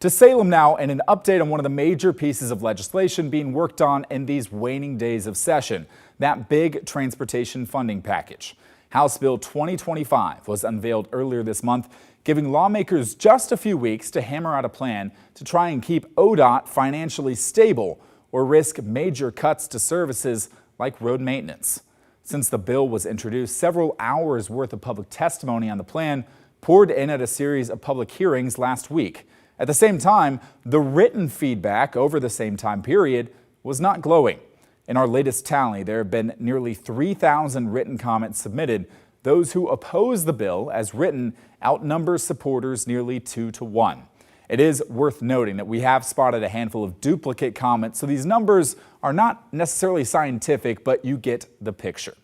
To Salem now, and an update on one of the major pieces of legislation being worked on in these waning days of session, that big transportation funding package. House Bill 2025 was unveiled earlier this month, giving lawmakers just a few weeks to hammer out a plan to try and keep ODOT financially stable or risk major cuts to services like road maintenance. Since the bill was introduced, several hours worth of public testimony on the plan poured in at a series of public hearings last week. At the same time, the written feedback over the same time period was not glowing. In our latest tally, there have been nearly 3,000 written comments submitted. Those who oppose the bill as written outnumber supporters nearly 2-to-1. It is worth noting that we have spotted a handful of duplicate comments, so these numbers are not necessarily scientific, but you get the picture.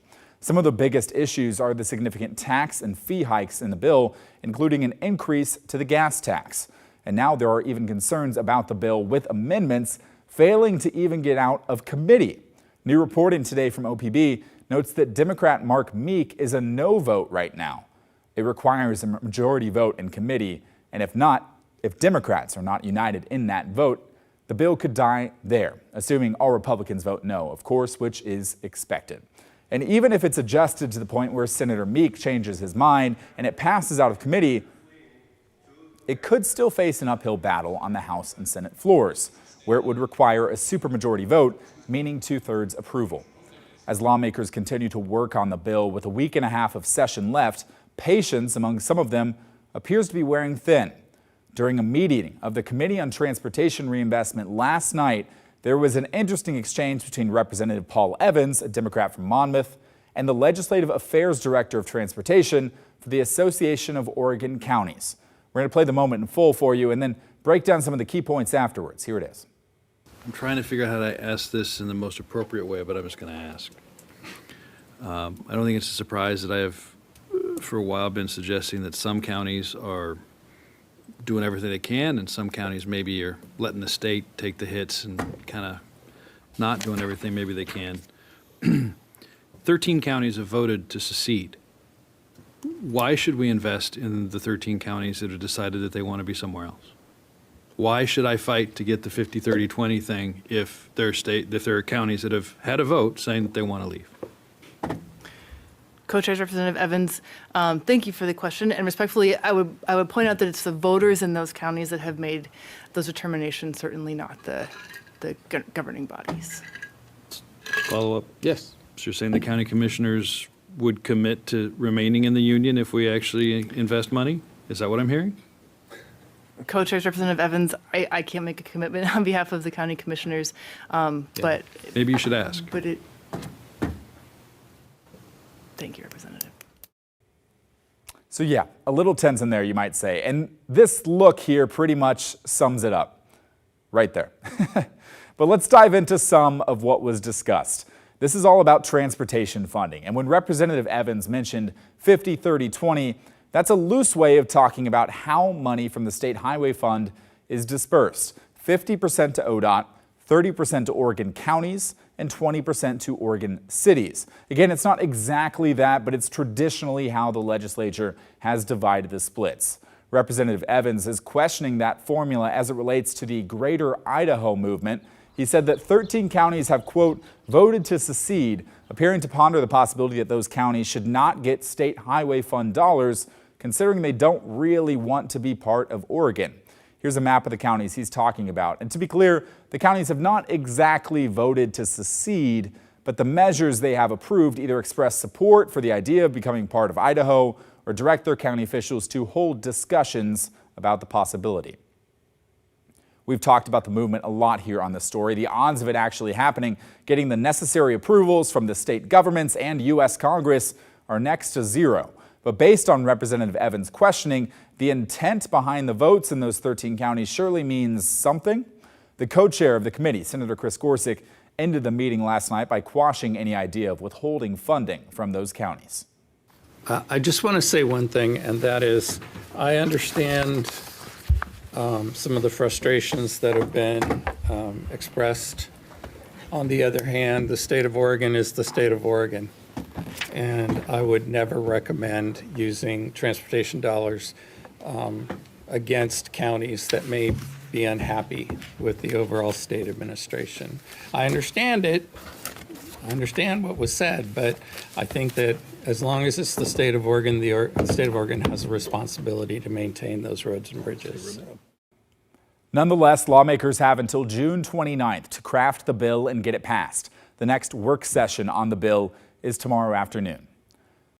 Some of the biggest issues are the significant tax and fee hikes in the bill, including an increase to the gas tax. And now there are even concerns about the bill with amendments failing to even get out of committee. New reporting today from OPB notes that Democrat Mark Meek is a no vote right now. It requires a majority vote in committee, and if Democrats are not united in that vote, the bill could die there, assuming all Republicans vote no, of course, which is expected. And even if it's adjusted to the point where Senator Meek changes his mind and it passes out of committee, it could still face an uphill battle on the House and Senate floors, where it would require a supermajority vote, meaning 2/3 approval. As lawmakers continue to work on the bill with a week and a half of session left, patience among some of them appears to be wearing thin. During a meeting of the Committee on Transportation Reinvestment last night, there was an interesting exchange between Representative Paul Evans, a Democrat from Monmouth, and the Legislative Affairs Director of Transportation for the Association of Oregon Counties. We're going to play the moment in full for you and then break down some of the key points afterwards. Here it is. I'm trying to figure out how to ask this in the most appropriate way, but I'm just going to ask. I don't think it's a surprise that I have, for a while, been suggesting that some counties are doing everything they can, and some counties maybe are letting the state take the hits and kind of not doing everything maybe they can. 13 counties have voted to secede. Why should we invest in the 13 counties that have decided that they want to be somewhere else? Why should I fight to get the 50-30-20 thing if there are counties that have had a vote saying that they want to leave? Co-Chairs Representative Evans, thank you for the question. And respectfully, I would point out that it's the voters in those counties that have made those determinations, certainly not the governing bodies. Follow up? Yes. So you're saying the county commissioners would commit to remaining in the union if we actually invest money? Is that what I'm hearing? Co-Chairs Representative Evans, I can't make a commitment on behalf of the county commissioners, but maybe you should ask. Thank you, Representative. So yeah, a little tense in there, you might say. And this look here pretty much sums it up right there. But let's dive into some of what was discussed. This is all about transportation funding. And when Representative Evans mentioned 50-30-20, that's a loose way of talking about how money from the State Highway Fund is dispersed. 50% to ODOT, 30% to Oregon counties, and 20% to Oregon cities. Again, it's not exactly that, but it's traditionally how the legislature has divided the splits. Representative Evans is questioning that formula as it relates to the Greater Idaho movement. He said that 13 counties have, quote, voted to secede, appearing to ponder the possibility that those counties should not get State Highway Fund dollars, considering they don't really want to be part of Oregon. Here's a map of the counties he's talking about. And to be clear, the counties have not exactly voted to secede, but the measures they have approved either express support for the idea of becoming part of Idaho or direct their county officials to hold discussions about the possibility. We've talked about the movement a lot here on this story. The odds of it actually happening, getting the necessary approvals from the state governments and U.S. Congress are next to zero. But based on Representative Evans' questioning, the intent behind the votes in those 13 counties surely means something. The co-chair of the committee, Senator Chris Gorsuch, ended the meeting last night by quashing any idea of withholding funding from those counties. I just want to say one thing, and that is I understand some of the frustrations that have been expressed. On the other hand, the state of Oregon is the state of Oregon. And I would never recommend using transportation dollars against counties that may be unhappy with the overall state administration. I understand it. I understand what was said, but I think that as long as it's the state of Oregon, the state of Oregon has a responsibility to maintain those roads and bridges. Nonetheless, lawmakers have until June 29th to craft the bill and get it passed. The next work session on the bill is tomorrow afternoon.